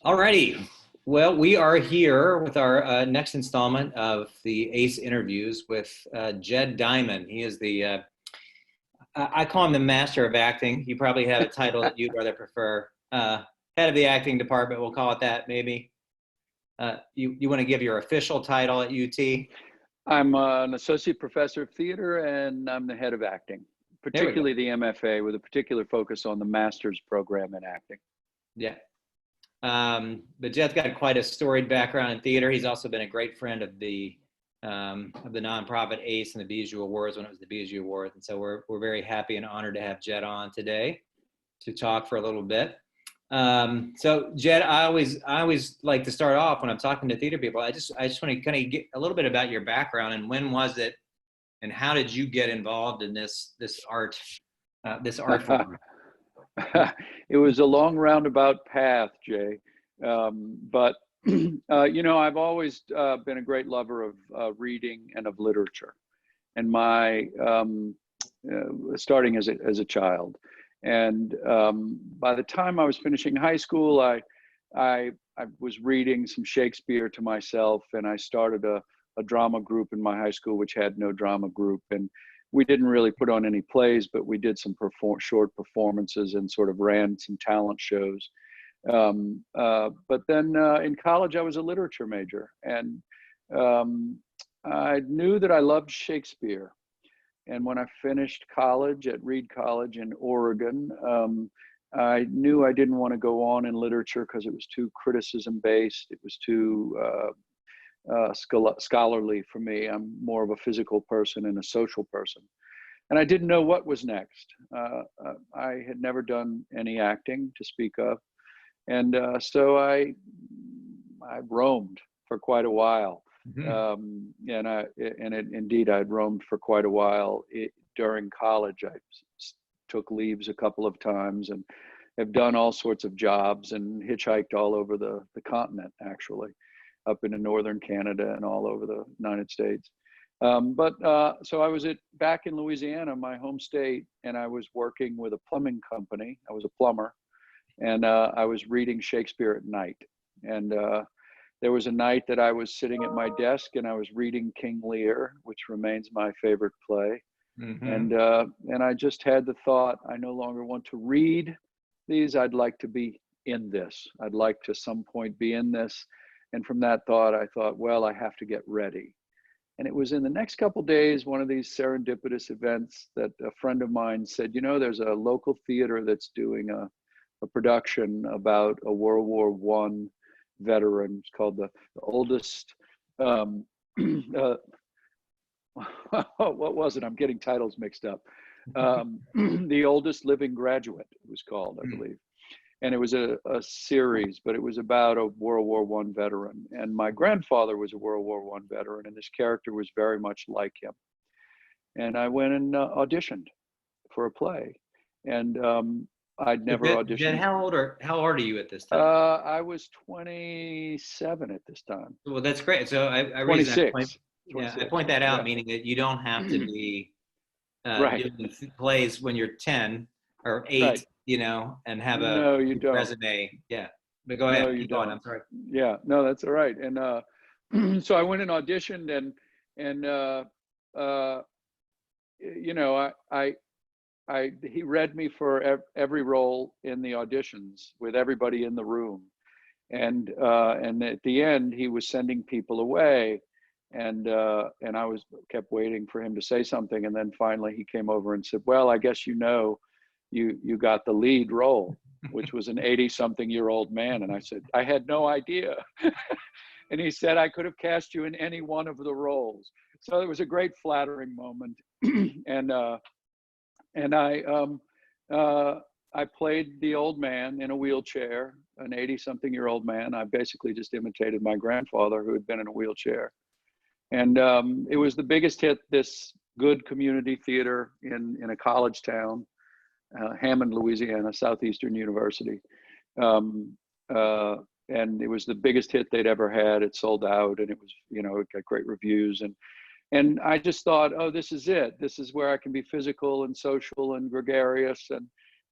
Alrighty. Well, we are here with our next installment of the ACE interviews with Jed Diamond. He is I call him the master of acting. You probably have a title that you'd rather prefer. Head of the acting department, we'll call it that, maybe. You want to give your official title at UT? I'm an associate professor of theater, and I'm the head of acting, There we go. particularly the MFA, with a particular focus on the master's program in acting. Yeah. But Jed's got quite a storied background in theater. He's also been a great friend of the nonprofit ACE and the Bijou Awards when it was the Bijou Awards. And so we're very happy and honored to have Jed on today to talk for a little bit. So Jed, I always like to start off when I'm talking to theater people. I just want to kind of get a little bit about your background and when was it, and how did you get involved in this art form? It was a long roundabout path, Jay. But I've always been a great lover of reading and of literature, and my starting as a child. And by the time I was finishing high school, I was reading some Shakespeare to myself, and I started a drama group in my high school, which had no drama group. And we didn't really put on any plays, but we did some short performances and sort of ran some talent shows. But then in college, I was a literature major, and I knew that I loved Shakespeare. And when I finished college at Reed College in Oregon, I knew I didn't want to go on in literature because it was too criticism based. It was too scholarly for me. I'm more of a physical person and a social person. And I didn't know what was next. I had never done any acting to speak of. And so I roamed for quite a while. Mm-hmm. Indeed, I'd roamed for quite a while. During college, I took leaves a couple of times and have done all sorts of jobs and hitchhiked all over the continent, actually, up into northern Canada and all over the United States. So I was back in Louisiana, my home state, and I was working with a plumbing company. I was a plumber, and I was reading Shakespeare at night. And there was a night that I was sitting at my desk and I was reading King Lear, which remains my favorite play. Mm-hmm. And I just had the thought, I no longer want to read these. I'd like to be in this. I'd like to some point be in this. And from that thought, I thought, well, I have to get ready. And it was in the next couple of days, one of these serendipitous events, that a friend of mine said, there's a local theater that's doing a production about a World War I veteran. It's called the oldest, what was it? I'm getting titles mixed up. The oldest living graduate, it was called, I believe. And it was a series, but it was about a World War I veteran. And my grandfather was a World War I veteran, and this character was very much like him. And I went and auditioned for a play. And I'd never auditioned. Jen, how old are you at this time? I was 27 at this time. Well, that's great. So I 26. I point that out, meaning that you don't have to be doing plays when you're 10 or 8, right. And have a resume. Yeah, but go ahead. No, you don't. I'm sorry. Yeah, no, that's all right. And so I went and auditioned, he read me for every role in the auditions with everybody in the room, and at the end he was sending people away, and I kept waiting for him to say something, and then finally he came over and said, "Well, I guess you got the lead role," which was an 80-something-year-old man, and I said, "I had no idea." And he said, "I could have cast you in any one of the roles." So it was a great flattering moment, and I played the old man in a wheelchair, an 80-something-year-old man. I basically just imitated my grandfather, who had been in a wheelchair. And it was the biggest hit, this good community theater in a college town, Hammond, Louisiana, Southeastern University. And it was the biggest hit they'd ever had. It sold out, and it was, it got great reviews. And I just thought, oh, this is it. This is where I can be physical and social and gregarious,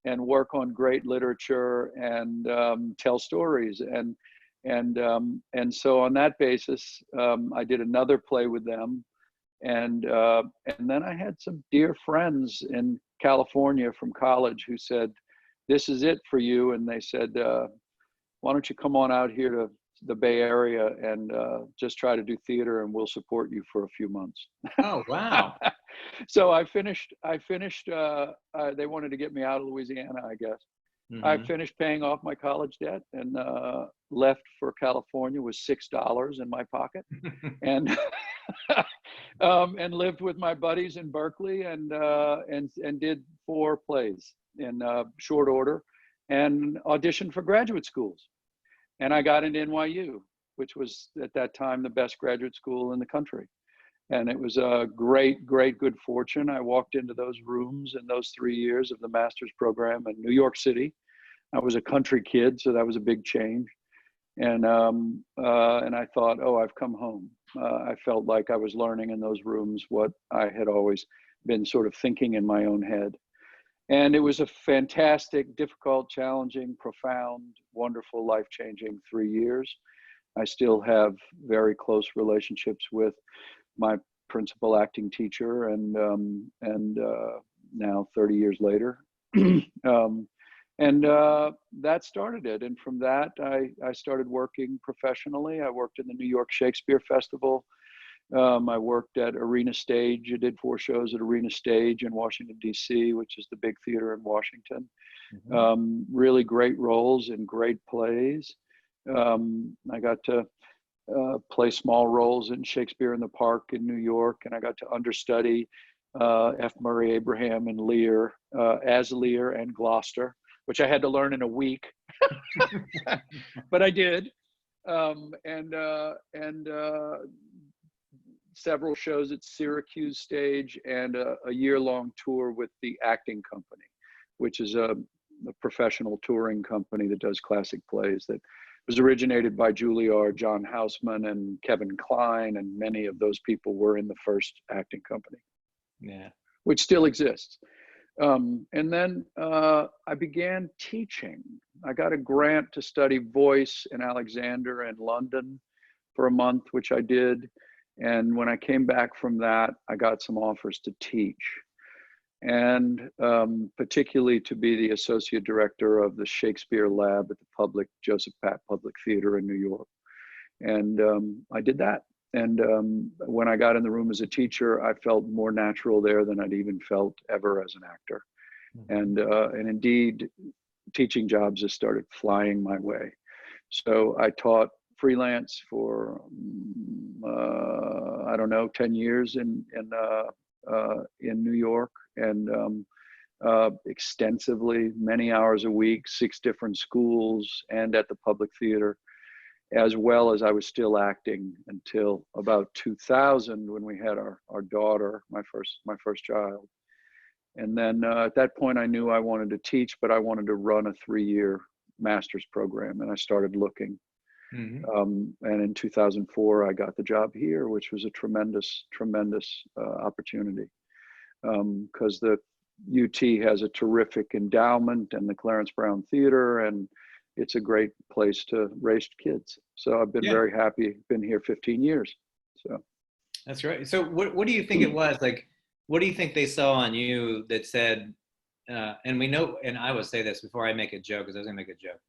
and work on great literature and tell stories. And so on that basis, I did another play with them. And then I had some dear friends in California from college who said, "This is it for you." And they said, "Why don't you come on out here to the Bay Area and just try to do theater, and we'll support you for a few months." Oh, wow. So I finished. They wanted to get me out of Louisiana, I guess. I finished paying off my college debt and left for California with $6 in my pocket, and and lived with my buddies in Berkeley, and did 4 plays in short order, and auditioned for graduate schools. And I got into NYU, which was at that time the best graduate school in the country. And it was a great, great good fortune. I walked into those rooms in those 3 years of the master's program in New York City. I was a country kid, so that was a big change. And I thought, oh, I've come home. I felt like I was learning in those rooms what I had always been sort of thinking in my own head. And it was a fantastic, difficult, challenging, profound, wonderful, life-changing 3 years. I still have very close relationships with my principal acting teacher, and now 30 years later. That started it. And from that, I started working professionally. I worked in the New York Shakespeare Festival. I worked at Arena Stage. I did 4 shows at Arena Stage in Washington, D.C., which is the big theater in Washington. Really great roles in great plays. I got to play small roles in Shakespeare in the Park in New York, and I got to understudy F. Murray Abraham and Lear as Lear and Gloucester, which I had to learn in a week, but I did. Several shows at Syracuse Stage, and a year-long tour with the Acting Company, which is a professional touring company that does classic plays, that was originated by Juilliard, John Houseman, and Kevin Kline, and many of those people were in the first Acting Company, which still exists. And then I began teaching. I got a grant to study voice in Alexander and London for a month, which I did. And when I came back from that, I got some offers to teach, and particularly to be the associate director of the Shakespeare Lab at the Joseph Papp Public Theater in New York. And I did that. And when I got in the room as a teacher, I felt more natural there than I'd even felt ever as an actor. And indeed, teaching jobs just started flying my way. So I taught freelance for, I don't know, 10 years in New York, and extensively, many hours a week, 6 different schools, and at the Public Theater, as well as I was still acting until about 2000, when we had our daughter, my first child. And then at that point, I knew I wanted to teach, but I wanted to run a 3-year master's program, and I started looking. And in 2004, I got the job here, which was a tremendous, tremendous opportunity, because the UT has a terrific endowment, and the Clarence Brown Theater, and it's a great place to raise kids. So I've been very happy. Been here 15 years. So that's right. So what do you think it was like? What do you think they saw on you that said? And we know, and I will say this before I make a joke, because I was gonna make a joke.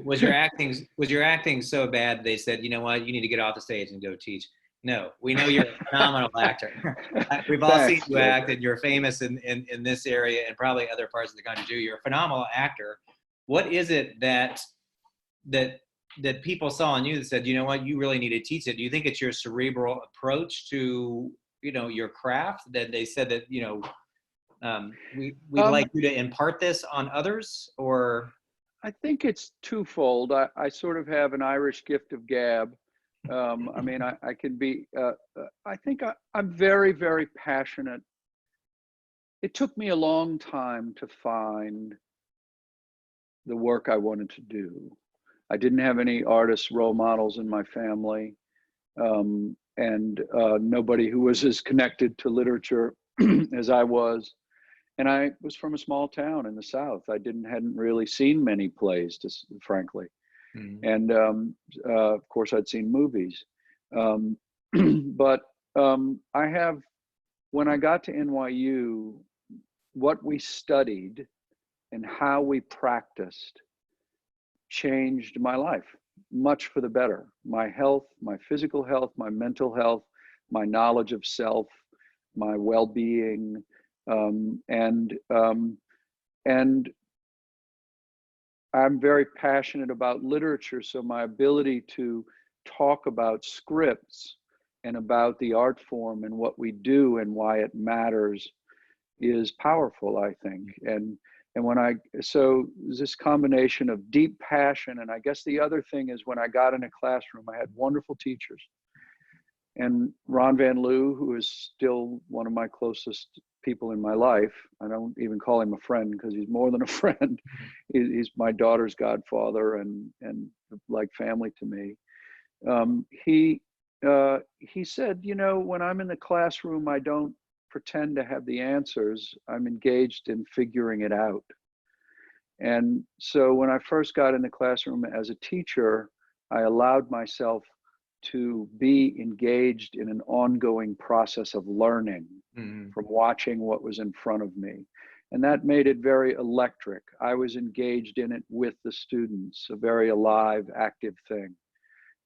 Was your acting so bad they said, you know what, you need to get off the stage and go teach? No, we know you're a phenomenal actor. We've all seen you act, and you're famous in this area and probably other parts of the country too. You're a phenomenal actor. What is it that people saw in you that said, you know what, you really need to teach it? Do you think it's your cerebral approach to, your craft, that they said that, we'd like you to impart this on others? Or I think it's twofold. I sort of have an Irish gift of gab. I mean, I can be, I think I'm very, very passionate. It took me a long time to find the work I wanted to do. I didn't have any artist role models in my family, and nobody who was as connected to literature as I was. And I was from a small town in the South. I hadn't really seen many plays, frankly. Mhm. And of course, I'd seen movies. Um, but when I got to NYU, what we studied and how we practiced changed my life much for the better. My health, my physical health, my mental health, my knowledge of self, my well-being, and I'm very passionate about literature, so my ability to talk about scripts and about the art form and what we do and why it matters is powerful, I think. And so this combination of deep passion, and I guess the other thing is when I got in a classroom, I had wonderful teachers. And Ron Van Loo, who is still one of my closest people in my life, I don't even call him a friend because he's more than a friend. He's my daughter's godfather and like family to me. He said, you know, when I'm in the classroom, I don't pretend to have the answers. I'm engaged in figuring it out. And so when I first got in the classroom as a teacher, I allowed myself to be engaged in an ongoing process of learning from watching what was in front of me. And that made it very electric. I was engaged in it with the students, a very alive, active thing.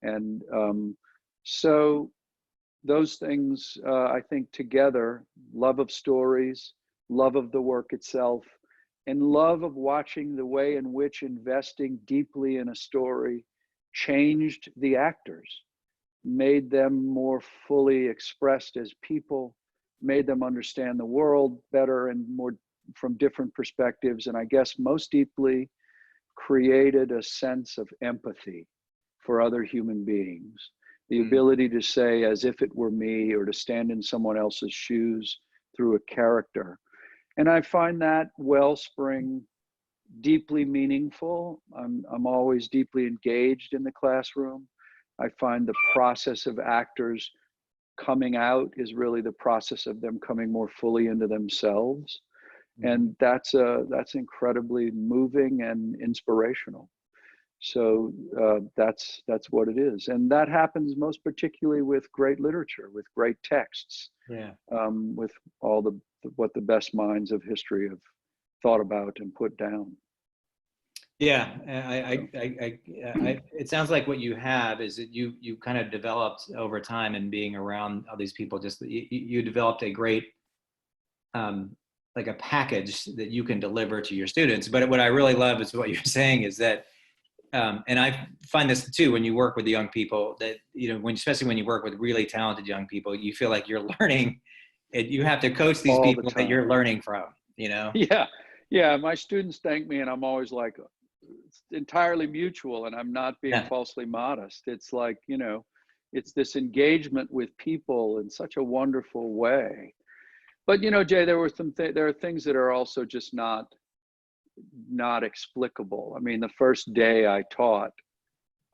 And so those things, I think together, love of stories, love of the work itself, and love of watching the way in which investing deeply in a story changed the actors, made them more fully expressed as people, made them understand the world better and more from different perspectives, and I guess most deeply created a sense of empathy for other human beings. The ability to say, as if it were me, or to stand in someone else's shoes through a character. And I find that wellspring deeply meaningful. I'm always deeply engaged in the classroom. I find the process of actors coming out is really the process of them coming more fully into themselves. And that's incredibly moving and inspirational. So that's what it is, and that happens most particularly with great literature, with great texts, with all what the best minds of history have thought about and put down. Yeah, it sounds like what you have is that you kind of developed over time and being around all these people. Just you developed a great like a package that you can deliver to your students. But what I really love is what you're saying is that. And I find this too when you work with the young people that, you know, especially when you work with really talented young people, you feel like you're learning and you have to coach these All people the that time. you're learning from, you know? Yeah. My students thank me, and I'm always like, it's entirely mutual, and I'm not being falsely modest. It's like, you know, it's this engagement with people in such a wonderful way. But, you know, Jay, there are things that are also just not explicable. I mean, the first day I taught,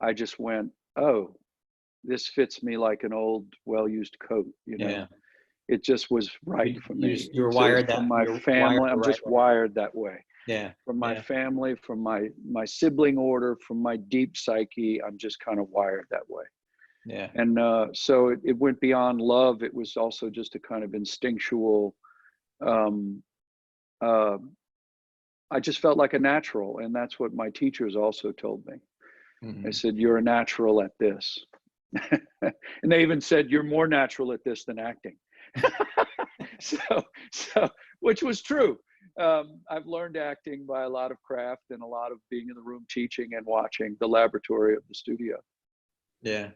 I just went, oh, this fits me like an old, well-used coat, you know? Yeah. It just was right for me. You're wired that from my family, I'm just wired that way. Yeah. From my family, from my sibling order, from my deep psyche, I'm just kind of wired that way. Yeah. And so it went beyond love. It was also just a kind of instinctual, I just felt like a natural. And that's what my teachers also told me. They said, you're a natural at this. And they even said, you're more natural at this than acting. so which was true. I've learned acting by a lot of craft and a lot of being in the room teaching and watching the laboratory of the studio. Yeah.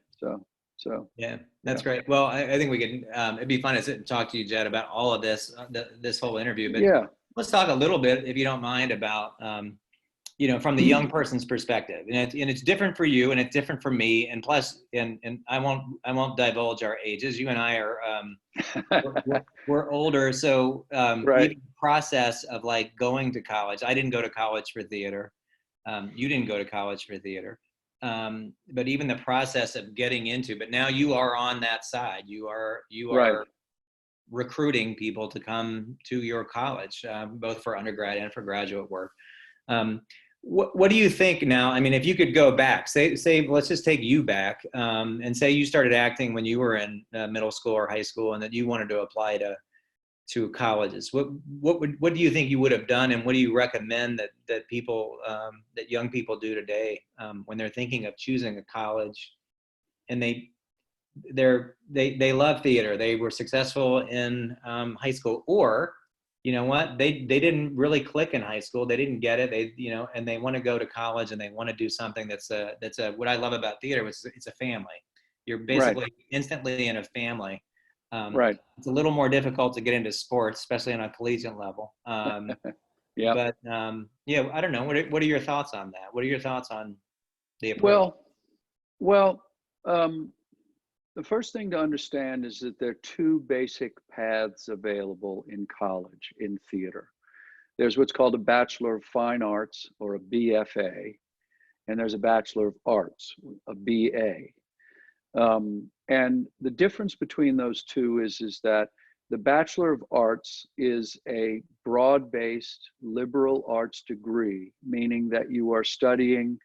So yeah, that's great. Well, I think we can, it'd be fun to sit and talk to you, Jed, about all of this, this whole interview, but let's talk a little bit, if you don't mind, about, you know, from the young person's perspective, and it's different for you and it's different for me. And plus, and I won't divulge our ages. You and I are, we're older. So even the process of like going to college, I didn't go to college for theater. You didn't go to college for theater. But even the process of getting into, but now you are on that side. You are recruiting people to come to your college, both for undergrad and for graduate work. What do you think now? I mean, if you could go back, say, let's just take you back, and say you started acting when you were in middle school or high school, and that you wanted to apply to colleges. What do you think you would have done, and what do you recommend that people, that young people do today, when they're thinking of choosing a college, and they love theater, they were successful in high school, or you know what, they didn't really click in high school, they didn't get it, and they want to go to college and they want to do something that's what I love about theater was it's a family. You're basically Right. instantly in a family. Right. It's a little more difficult to get into sports, especially on a collegiate level. Yeah. But yeah, I don't know. What are your thoughts on that? What are your thoughts on the approach? Well, the first thing to understand is that there are two basic paths available in college in theater. There's what's called a Bachelor of Fine Arts, or a BFA, and there's a Bachelor of Arts, a BA. And the difference between those two is that the Bachelor of Arts is a broad-based liberal arts degree, meaning that you are studying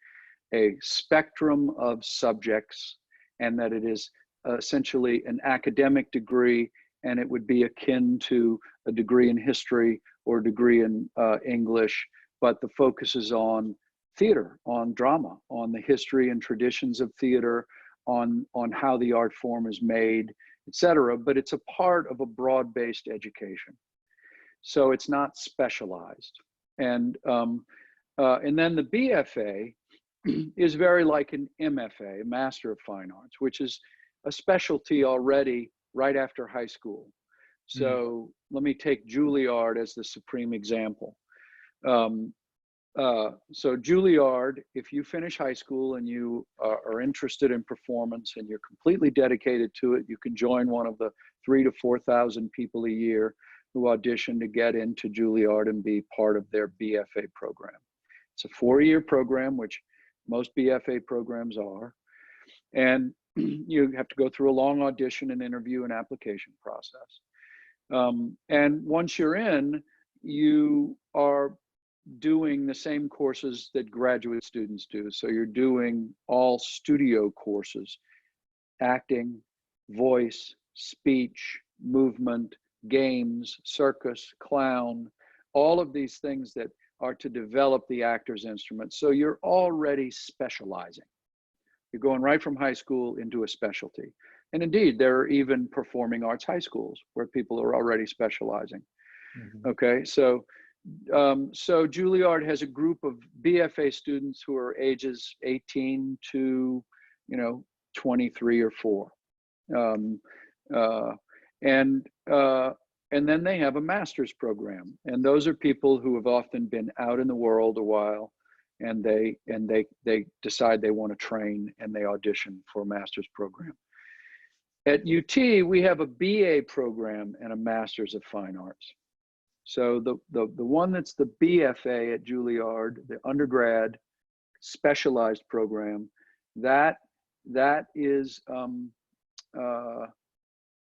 a spectrum of subjects, and that it is essentially an academic degree, and it would be akin to a degree in history or a degree in English, but the focus is on theater, on drama, on the history and traditions of theater, on how the art form is made, etc. But it's a part of a broad-based education, so it's not specialized. And then the BFA is very like an MFA, Master of Fine Arts, which is a specialty already right after high school. So let me take Juilliard as the supreme example. So Juilliard, if you finish high school and you are interested in performance and you're completely dedicated to it, you can join one of the 3,000 to 4,000 people a year who audition to get into Juilliard and be part of their BFA program. It's a 4-year program, which most BFA programs are. And you have to go through a long audition and interview and application process. And once you're in, you are doing the same courses that graduate students do. So you're doing all studio courses: acting, voice, speech, movement, games, circus, clown, all of these things that are to develop the actor's instrument. So you're already specializing. You're going right from high school into a specialty. And indeed, there are even performing arts high schools where people are already specializing. Okay, so Juilliard has a group of BFA students who are ages 18 to 23 or 4, and then they have a master's program, and those are people who have often been out in the world a while, and they decide they want to train, and they audition for a master's program. At UT, we have a BA program and a Master's of Fine Arts. So the one that's the BFA at Juilliard, the undergrad specialized program, that is what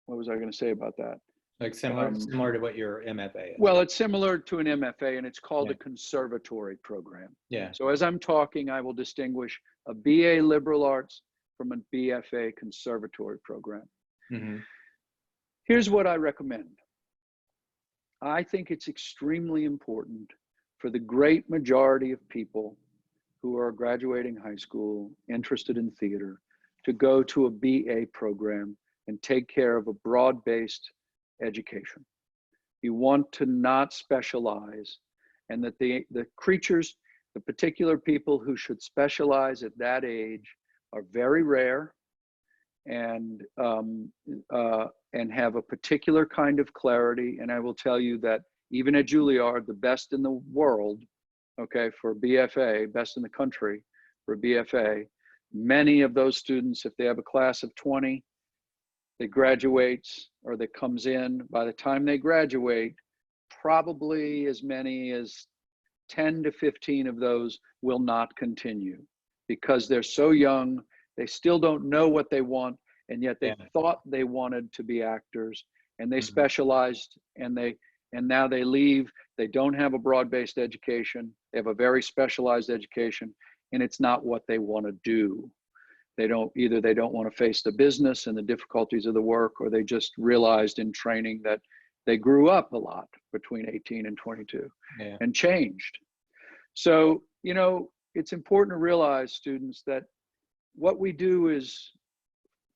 was I going to say about that? Like similar to what your MFA is. Well, it's similar to an MFA, and it's called a conservatory program. Yeah. So as I'm talking, I will distinguish a BA liberal arts from a BFA conservatory program. Here's what I recommend. I think it's extremely important for the great majority of people who are graduating high school, interested in theater, to go to a BA program and take care of a broad-based education. You want to not specialize, and that the creatures, the particular people who should specialize at that age are very rare, and have a particular kind of clarity. And I will tell you that even at Juilliard, the best in the world, okay, for BFA, best in the country for BFA, many of those students, if they have a class of 20, that graduates or that comes in, by the time they graduate, probably as many as 10 to 15 of those will not continue, because they're so young, they still don't know what they want, and yet they thought they wanted to be actors, and they specialized, and now they leave. They don't have a broad-based education. They have a very specialized education, and it's not what they want to do. They don't want to face the business and the difficulties of the work, or they just realized in training that they grew up a lot between 18 and 22 and changed. So, it's important to realize, students, that what we do is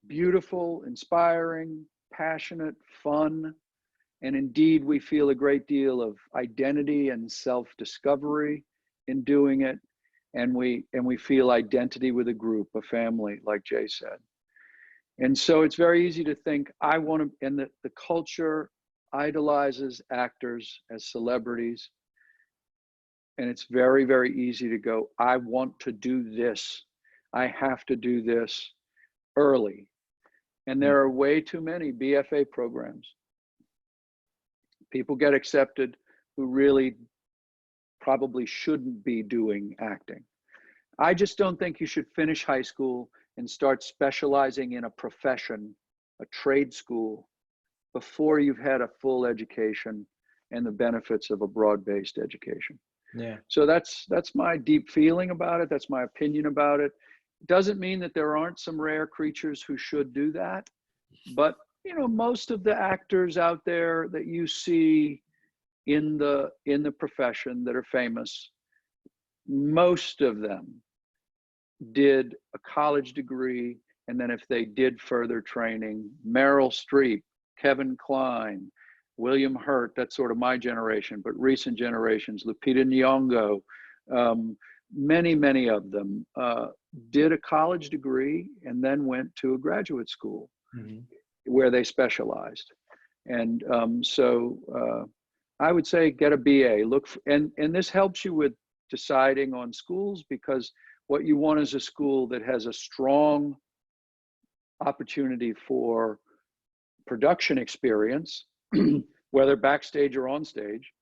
beautiful, inspiring, passionate, fun, and indeed we feel a great deal of identity and self-discovery in doing it. And we feel identity with a group, a family, like Jay said. And so it's very easy to think, and the culture idolizes actors as celebrities. And it's very, very easy to go, I want to do this. I have to do this early. And there are way too many BFA programs. People get accepted who really probably shouldn't be doing acting. I just don't think you should finish high school and start specializing in a profession, a trade school, before you've had a full education and the benefits of a broad-based education. Yeah. So that's my deep feeling about it. That's my opinion about it. It doesn't mean that there aren't some rare creatures who should do that, but most of the actors out there that you see in the profession that are famous, most of them did a college degree, and then if they did further training, Meryl Streep, Kevin Kline, William Hurt, that's sort of my generation, but recent generations, Lupita Nyong'o, many of them did a college degree and then went to a graduate school where they specialized. And so I would say get a BA. And this helps you with deciding on schools, because what you want is a school that has a strong opportunity for production experience, whether backstage or on stage.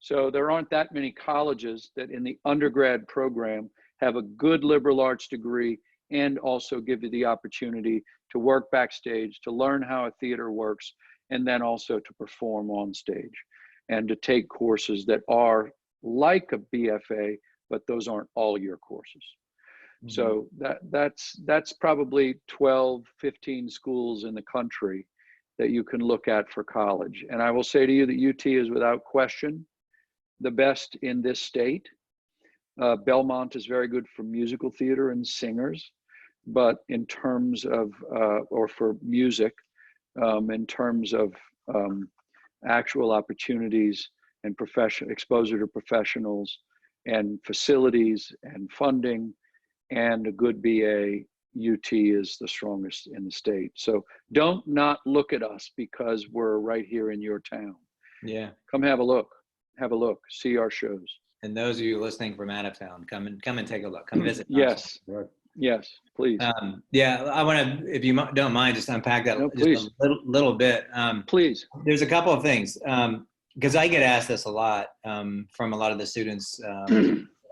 So there aren't that many colleges that in the undergrad program have a good liberal arts degree and also give you the opportunity to work backstage, to learn how a theater works, and then also to perform on stage and to take courses that are like a BFA, but those aren't all your courses. So that's probably 12, 15 schools in the country that you can look at for college. And I will say to you that UT is without question the best in this state. Belmont is very good for musical theater and singers, but in terms of, or for music, in terms of actual opportunities and exposure to professionals and facilities and funding and a good BA, UT is the strongest in the state. So don't not look at us because we're right here in your town. Yeah. Come have a look, see our shows. And those of you listening from out of town, come and take a look, come visit. Yes, yes, please. Yeah, I want to, if you don't mind, just unpack that just a little bit. Please. There's a couple of things, because I get asked this a lot from a lot of the students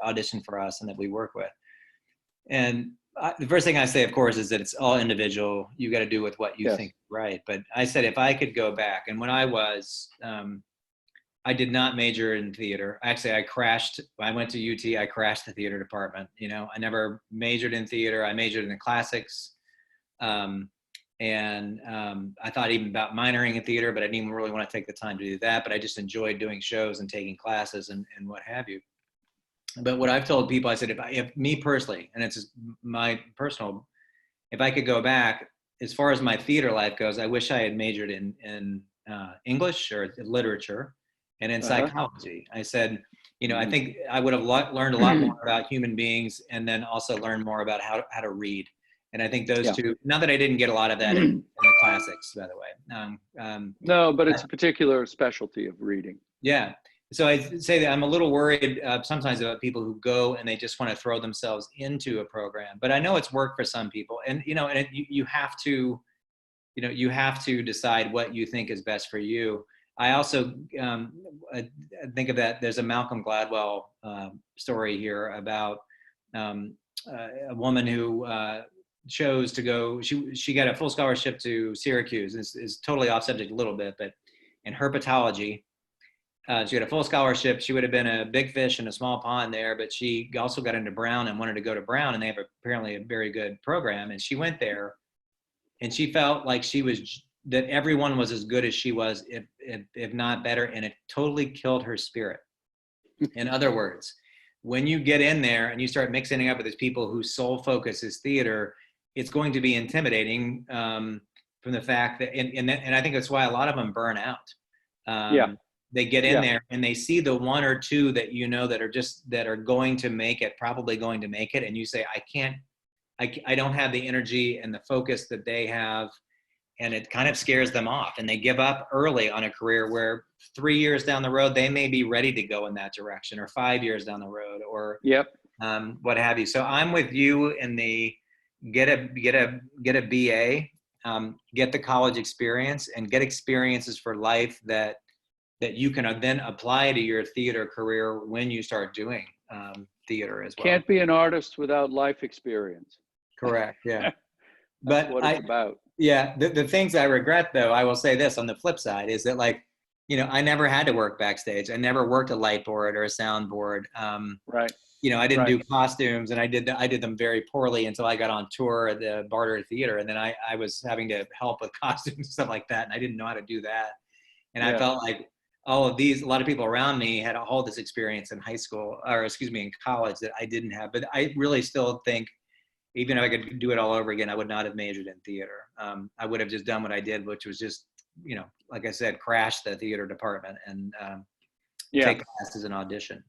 audition for us and that we work with. And the first thing I say, of course, is that it's all individual. You got to do with what you think is right. But I said, if I could go back, and when I was, I did not major in theater. Actually, I crashed. When I went to UT, I crashed the theater department. I never majored in theater. I majored in the classics. And I thought even about minoring in theater, but I didn't even really want to take the time to do that. But I just enjoyed doing shows and taking classes and what have you. But what I've told people, I said, if me personally, and it's my personal, if I could go back, as far as my theater life goes, I wish I had majored in English or literature and in psychology. I said, I think I would have learned a lot more about human beings and then also learned more about how to read. And I think those two, not that I didn't get a lot of that in the classics, by the way. No, but it's a particular specialty of reading. Yeah. So I say that I'm a little worried sometimes about people who go and they just want to throw themselves into a program. But I know it's worked for some people, and you have to, you have to decide what you think is best for you. I also think of that. There's a Malcolm Gladwell story here about a woman who chose to go. She got a full scholarship to Syracuse. This is totally off subject a little bit, but in herpetology, she got a full scholarship. She would have been a big fish in a small pond there, but she also got into Brown and wanted to go to Brown, and they have apparently a very good program. And she went there, and she felt like that everyone was as good as she was, if not better, and it totally killed her spirit. In other words, when you get in there and you start mixing up with these people whose sole focus is theater, it's going to be intimidating from the fact that, and I think that's why a lot of them burn out. They get in there and they see the one or two that that are going to make it, probably going to make it, and you say, I don't have the energy and the focus that they have, and it kind of scares them off, and they give up early on a career where 3 years down the road they may be ready to go in that direction, or 5 years down the road, or what have you. So I'm with you in the get a BA, get the college experience, and get experiences for life that you can then apply to your theater career when you start doing theater as well. Can't be an artist without life experience. Correct. Yeah. That's what it's about. Yeah. The things I regret, though, I will say this on the flip side, is that, like, I never had to work backstage. I never worked a light board or a sound board. Right. I didn't do costumes, and I did them very poorly until I got on tour at the Barter Theater. And then I was having to help with costumes and stuff like that. And I didn't know how to do that. And I felt like a lot of people around me had all this experience in in college that I didn't have. But I really still think, even if I could do it all over again, I would not have majored in theater. I would have just done what I did, which was just, like I said, crash the theater department and take classes and audition.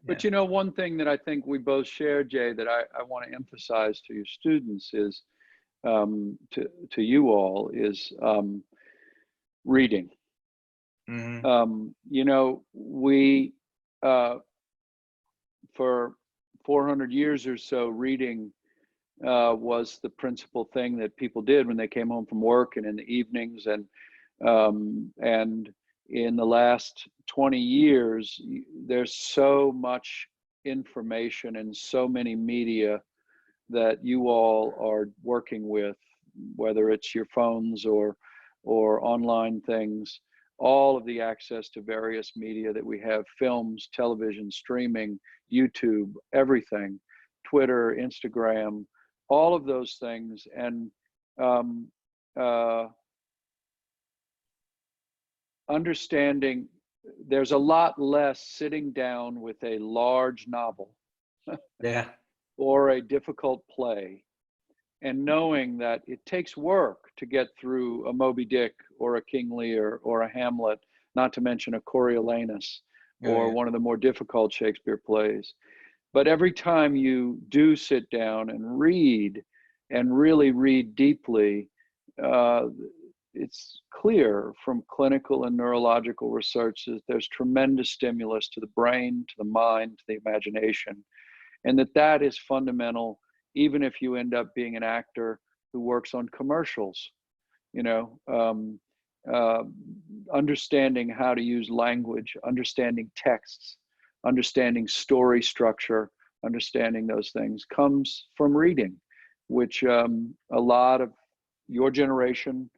But one thing that I think we both share, Jay, that I want to emphasize to your students is, to you all, is reading. Mm-hmm. We for 400 years or so, reading was the principal thing that people did when they came home from work and in the evenings. And in the last 20 years, there's so much information and so many media that you all are working with, whether it's your phones or online things, all of the access to various media that we have, films, television, streaming, YouTube, everything, Twitter, Instagram, all of those things. And understanding there's a lot less sitting down with a large novel or a difficult play and knowing that it takes work to get through a Moby Dick or a King Lear or a Hamlet, not to mention a Coriolanus or one of the more difficult Shakespeare plays. But every time you do sit down and read, and really read deeply, it's clear from clinical and neurological research that there's tremendous stimulus to the brain, to the mind, to the imagination, and that is fundamental, even if you end up being an actor who works on commercials. Understanding how to use language, understanding texts, understanding story structure, understanding those things comes from reading, which a lot of your generation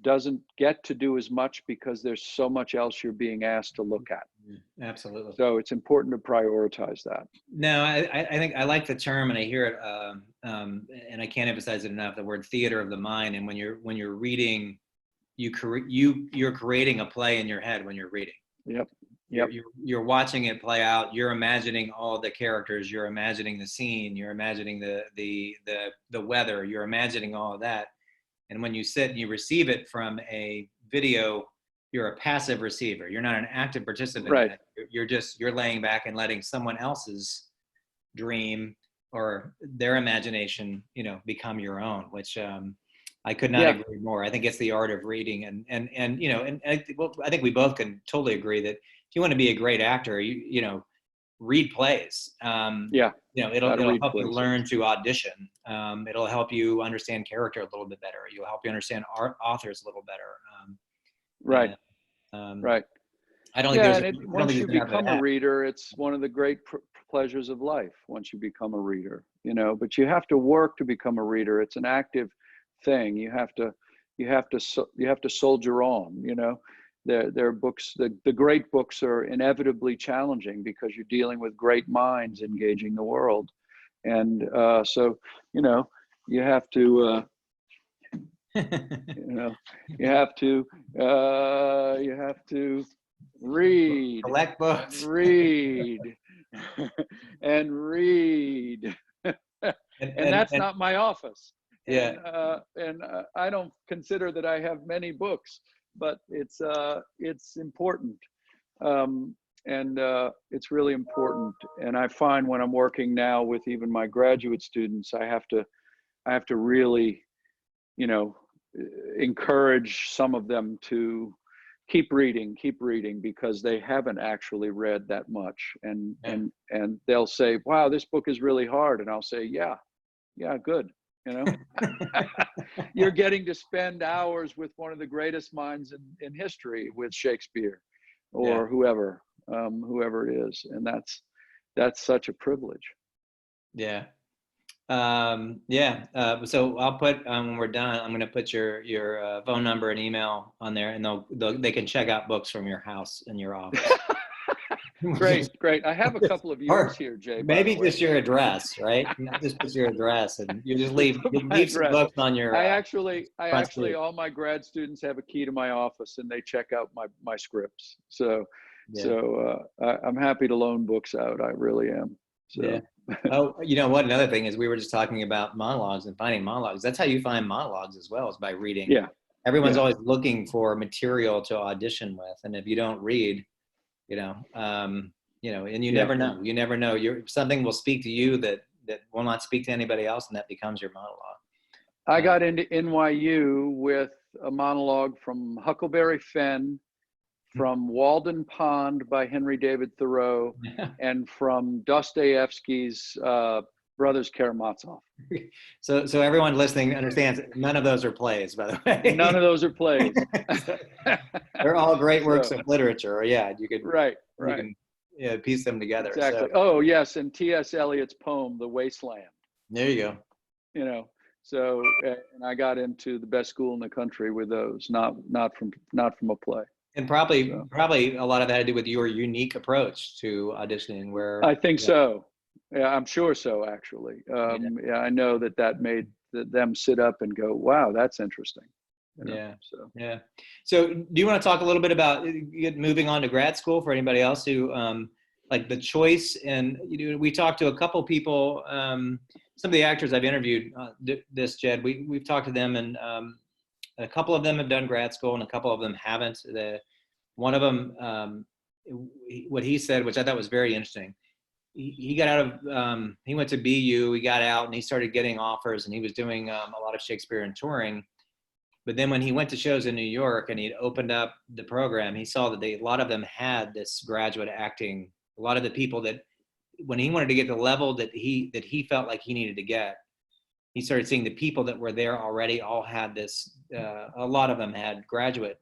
doesn't get to do as much because there's so much else you're being asked to look at. Absolutely. So it's important to prioritize that. No, I think I like the term, and I hear it, and I can't emphasize it enough, the word theater of the mind. And when you're reading, you're creating a play in your head when you're reading. Yep. You're watching it play out. You're imagining all the characters. You're imagining the scene. You're imagining the weather. You're imagining all of that. And when you sit and you receive it from a video, you're a passive receiver. You're not an active participant. Right. You're laying back and letting someone else's dream or their imagination, become your own, which I could not agree more. I think it's the art of reading, and I think we both can totally agree that if you want to be a great actor, read plays. It'll help you learn to audition. It'll help you understand character a little bit better. You'll help you understand authors a little better. Right. I don't think Yeah, there's, and I don't once think you there's enough of become a that. reader, it's one of the great pleasures of life. Once you become a reader, you know, but you have to work to become a reader. It's an active thing. You have to soldier on. You know, there are books. The great books are inevitably challenging because you're dealing with great minds engaging the world, and so you know, you have to. You know, you have to read Collect and books. read and read. And that's not my office. Yeah. And I don't consider that I have many books, but it's important. And it's really important. And I find when I'm working now with even my graduate students, I have to really, you know, encourage some of them to keep reading because they haven't actually read that much. And they'll say, wow, this book is really hard. And I'll say, yeah, good. You know, you're getting to spend hours with one of the greatest minds in history, with Shakespeare or whoever it is. And that's such a privilege. Yeah. So I'll put, when we're done, I'm going to put your phone number and email on there, and they can check out books from your house and your office. Great. I have a couple of yours here, Jay. Maybe just your address, right? Not just put your address, and you just leave some books on your. I actually, seat. all my grad students have a key to my office, and they check out my scripts. So I'm happy to loan books out. I really am. So. Yeah. Oh, you know what? Another thing is, we were just talking about monologues and finding monologues. That's how you find monologues as well, is by reading. Yeah. Everyone's always looking for material to audition with, and if you don't read, and you never know. You never know. Something will speak to you that will not speak to anybody else, and that becomes your monologue. I got into NYU with a monologue from Huckleberry Finn, from Walden Pond by Henry David Thoreau, and from Dostoevsky's Brothers Karamazov. So everyone listening understands none of those are plays, by the way. None of those are plays. They're all great works of literature. Yeah, you could you can piece them together. Exactly. Oh yes, and T.S. Eliot's poem, The Wasteland. There you go. You know, so and I got into the best school in the country with those, not from a play. And probably a lot of that had to do with your unique approach to auditioning, where I think so. Yeah, I'm sure so, actually. Yeah, I know that made them sit up and go, wow, that's interesting. You know, So do you want to talk a little bit about moving on to grad school for anybody else who like the choice? And we talked to a couple people, some of the actors I've interviewed this, Jed, we've talked to them, and a couple of them have done grad school and a couple of them haven't. One of them, what he said, which I thought was very interesting, he got out of, he went to BU, he got out and he started getting offers, and he was doing a lot of Shakespeare and touring. But then when he went to shows in New York and he opened up the program, he saw that a lot of them had this graduate acting. A lot of the people that, when he wanted to get the level that he felt like he needed to get, he started seeing the people that were there already all had this, a lot of them had graduate.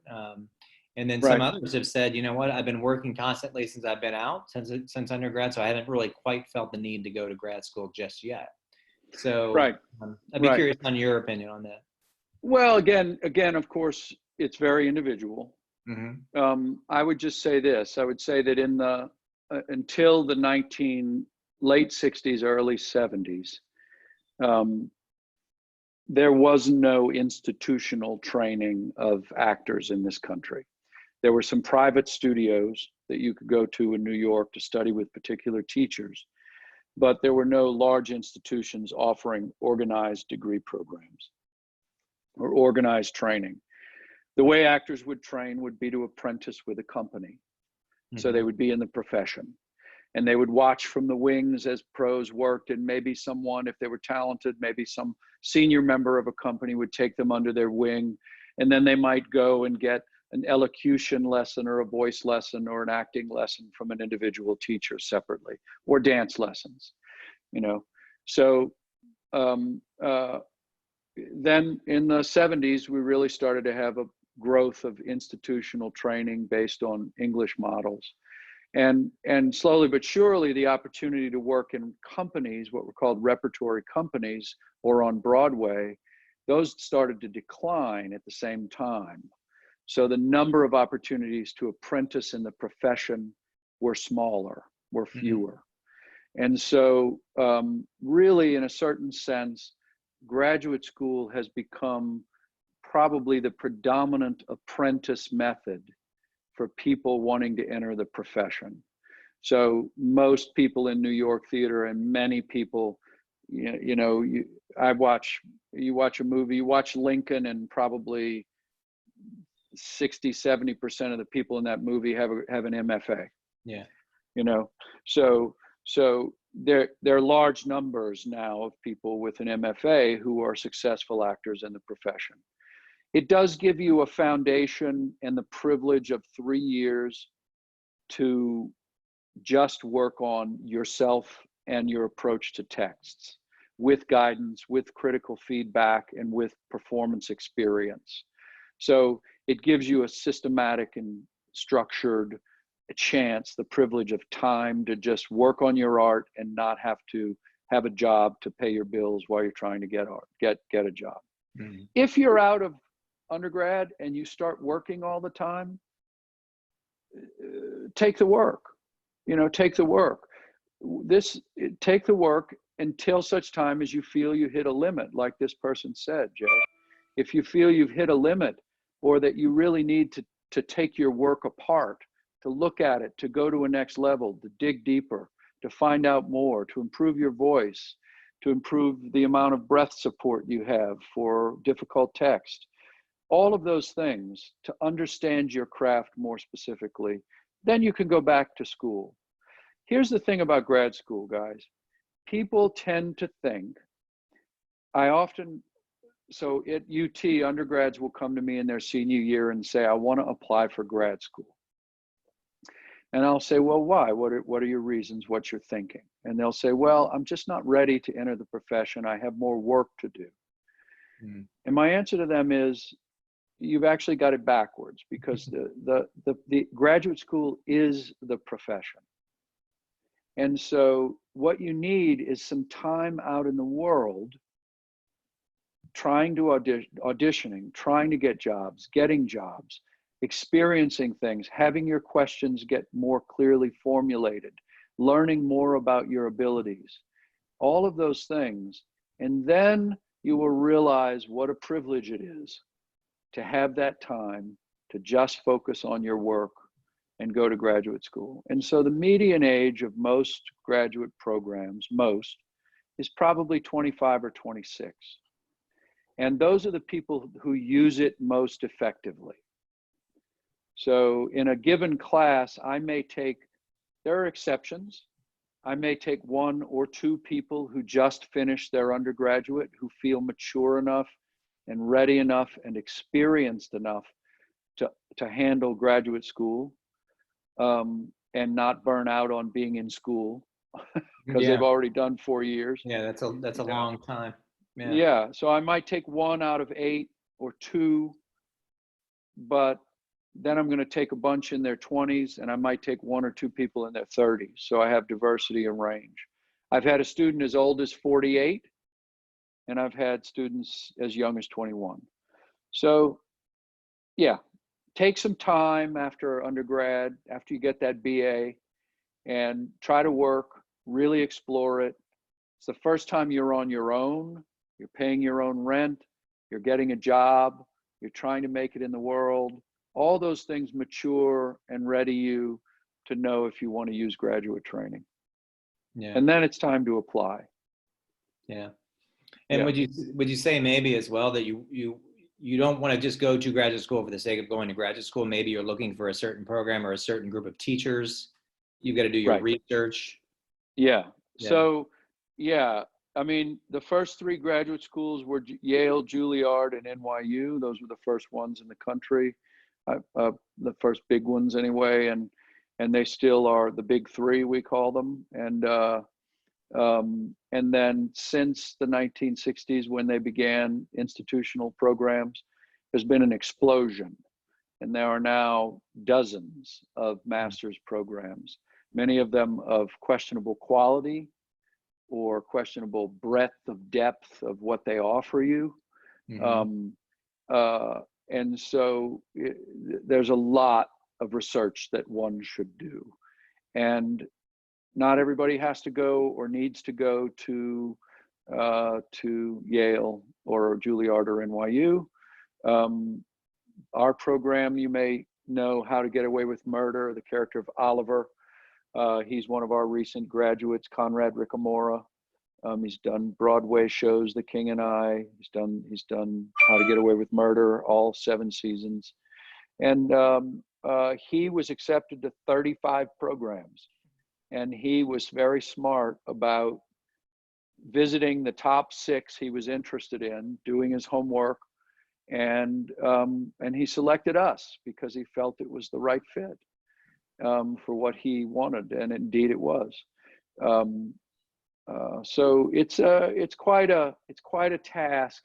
And then some others have said, you know what, I've been working constantly since I've been out, since undergrad, so I haven't really quite felt the need to go to grad school just yet. So I'd be curious on your opinion on that. Well, again, of course, it's very individual. Mm-hmm. I would just say this. I would say that in the until the late 60s, early 70s, there was no institutional training of actors in this country. There were some private studios that you could go to in New York to study with particular teachers, but there were no large institutions offering organized degree programs or organized training. The way actors would train would be to apprentice with a company. So they would be in the profession, and they would watch from the wings as pros worked, and maybe someone, if they were talented, maybe some senior member of a company would take them under their wing, and then they might go and get an elocution lesson or a voice lesson or an acting lesson from an individual teacher separately, or dance lessons, you know. So then in the 70s, we really started to have growth of institutional training based on English models. And slowly but surely, the opportunity to work in companies, what were called repertory companies, or on Broadway, those started to decline at the same time. So the number of opportunities to apprentice in the profession were smaller, were fewer. And so really, in a certain sense, graduate school has become probably the predominant apprentice method for people wanting to enter the profession. So most people in New York theater, and many people, you watch a movie, you watch Lincoln, and probably 60-70% of the people in that movie have an MFA. Yeah. So there are large numbers now of people with an MFA who are successful actors in the profession. It does give you a foundation and the privilege of 3 years to just work on yourself and your approach to texts, with guidance, with critical feedback, and with performance experience. So it gives you a systematic and structured chance, the privilege of time to just work on your art and not have to have a job to pay your bills while you're trying to get a job. Mm-hmm. If you're out of undergrad and you start working all the time, take the work. Take the work. Take the work until such time as you feel you hit a limit, like this person said, Jay. If you feel you've hit a limit, or that you really need to take your work apart, to look at it, to go to a next level, to dig deeper, to find out more, to improve your voice, to improve the amount of breath support you have for difficult text, all of those things, to understand your craft more specifically, then you can go back to school. Here's the thing about grad school, guys. People tend to think, so at UT, undergrads will come to me in their senior year and say, I want to apply for grad school. And I'll say, well, why? What are your reasons? What's your thinking? And they'll say, well, I'm just not ready to enter the profession. I have more work to do. Mm. And my answer to them is, you've actually got it backwards, because the graduate school is the profession. And so what you need is some time out in the world, trying to auditioning, trying to get jobs, getting jobs, experiencing things, having your questions get more clearly formulated, learning more about your abilities, all of those things. And then you will realize what a privilege it is to have that time to just focus on your work and go to graduate school. And so the median age of most graduate programs, is probably 25 or 26. And those are the people who use it most effectively. So in a given class, there are exceptions. I may take 1 or 2 people who just finished their undergraduate, who feel mature enough and ready enough and experienced enough to handle graduate school, and not burn out on being in school, because they've already done 4 years. Yeah, that's a long time. Yeah, so I might take 1 out of 8 or 2, but then I'm going to take a bunch in their 20s, and I might take 1 or 2 people in their 30s. So I have diversity and range. I've had a student as old as 48, and I've had students as young as 21. So yeah, take some time after undergrad, after you get that BA, and try to work, really explore it. It's the first time you're on your own. You're paying your own rent, you're getting a job, you're trying to make it in the world. All those things mature and ready you to know if you want to use graduate training. Yeah. And then it's time to apply. Yeah. And would you say maybe as well that you don't want to just go to graduate school for the sake of going to graduate school? Maybe you're looking for a certain program or a certain group of teachers. You've got to do your research. Yeah. So, yeah. I mean, the first 3 graduate schools were Yale, Juilliard, and NYU. Those were the first ones in the country, the first big ones anyway, and they still are the big 3, we call them. And then since the 1960s, when they began institutional programs, there's been an explosion, and there are now dozens of master's programs, many of them of questionable quality or questionable breadth of depth of what they offer you. And so there's a lot of research that one should do. And not everybody has to go or needs to go to Yale or Juilliard or NYU. Our program, you may know How to Get Away with Murder, the character of Oliver. He's one of our recent graduates, Conrad Ricamora. He's done Broadway shows, The King and I. He's done How to Get Away with Murder, all 7 seasons. And he was accepted to 35 programs. And he was very smart about visiting the top 6 he was interested in, doing his homework, and he selected us because he felt it was the right fit for what he wanted, and indeed it was. So it's quite a task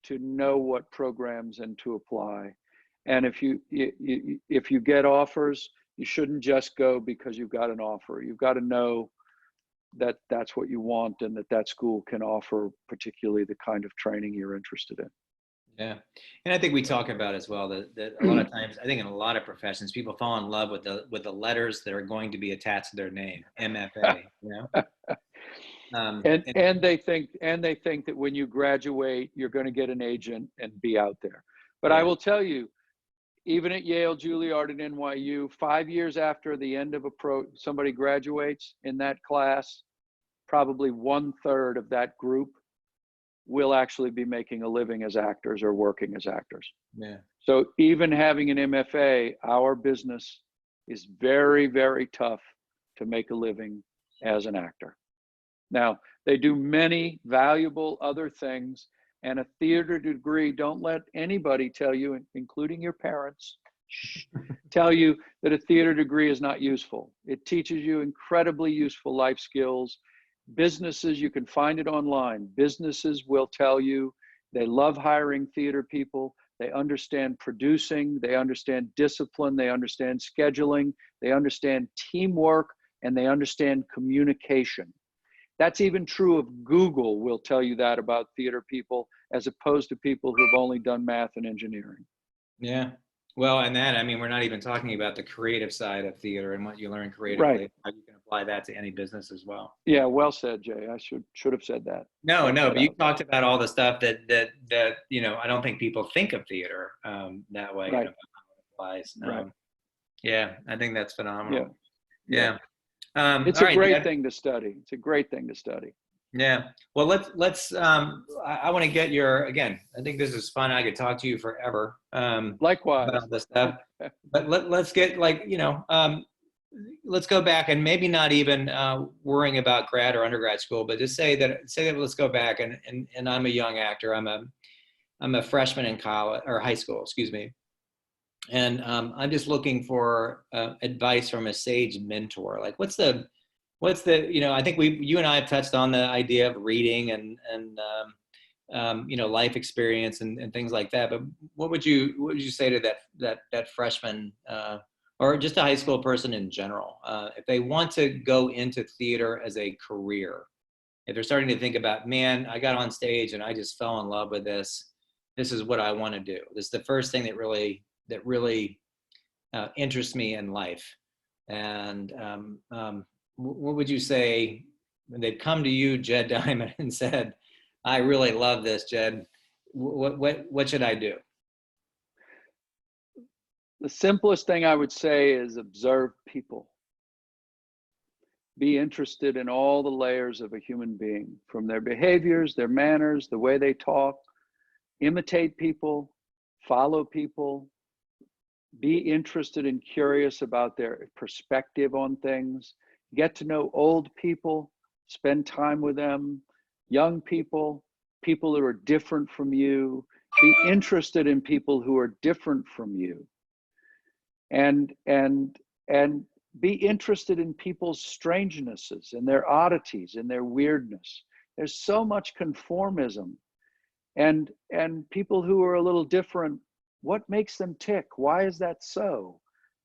to know what programs and to apply. And if you get offers, you shouldn't just go because you've got an offer. You've got to know that that's what you want, and that school can offer particularly the kind of training you're interested in. Yeah. And I think we talk about as well that a lot of times, I think in a lot of professions, people fall in love with the letters that are going to be attached to their name, MFA, you know? And they think that when you graduate, you're going to get an agent and be out there. But I will tell you, even at Yale, Juilliard, and NYU, 5 years after the end of somebody graduates in that class, probably 1/3 of that group will actually be making a living as actors or working as actors. Yeah. So even having an MFA, our business is very, very tough to make a living as an actor. Now, they do many valuable other things, and a theater degree, don't let anybody tell you, including your parents, tell you that a theater degree is not useful. It teaches you incredibly useful life skills. Businesses, you can find it online. Businesses will tell you they love hiring theater people. They understand producing, they understand discipline, they understand scheduling, they understand teamwork, and they understand communication. That's even true of Google will tell you that about theater people, as opposed to people who've only done math and engineering. Yeah. Well, and that, I mean, we're not even talking about the creative side of theater and what you learn creatively. Right. How you can apply that to any business as well. Yeah, well said, Jay. I should have said that. No, but you talked about all the stuff that you know, I don't think people think of theater that way. Right. You know, how it applies. Right. Yeah, I think that's phenomenal. Yeah. Yeah. It's a great thing to study. It's a great thing to study. Yeah. Well, let's I want to get your, again, I think this is fun. I could talk to you forever. Likewise. About this stuff. But let's get, like, you know, let's go back, and maybe not even worrying about grad or undergrad school, but just say that let's go back, and I'm a young actor. I'm a freshman in college or high school, excuse me. And I'm just looking for advice from a sage mentor. Like, what's the, you know, I think you and I have touched on the idea of reading and you know, life experience and things like that. But what would you say to that freshman or just a high school person in general, if they want to go into theater as a career, if they're starting to think about, man, I got on stage and I just fell in love with this. This is what I want to do. This is the first thing that really interests me in life. And what would you say when they'd come to you, Jed Diamond, and said, I really love this, Jed. What should I do? The simplest thing I would say is observe people. Be interested in all the layers of a human being, from their behaviors, their manners, the way they talk. Imitate people, follow people. Be interested and curious about their perspective on things. Get to know old people, spend time with them, young people, people who are different from you. Be interested in people who are different from you. And be interested in people's strangenesses and their oddities and their weirdness. There's so much conformism, and people who are a little different What makes them tick? Why is that so?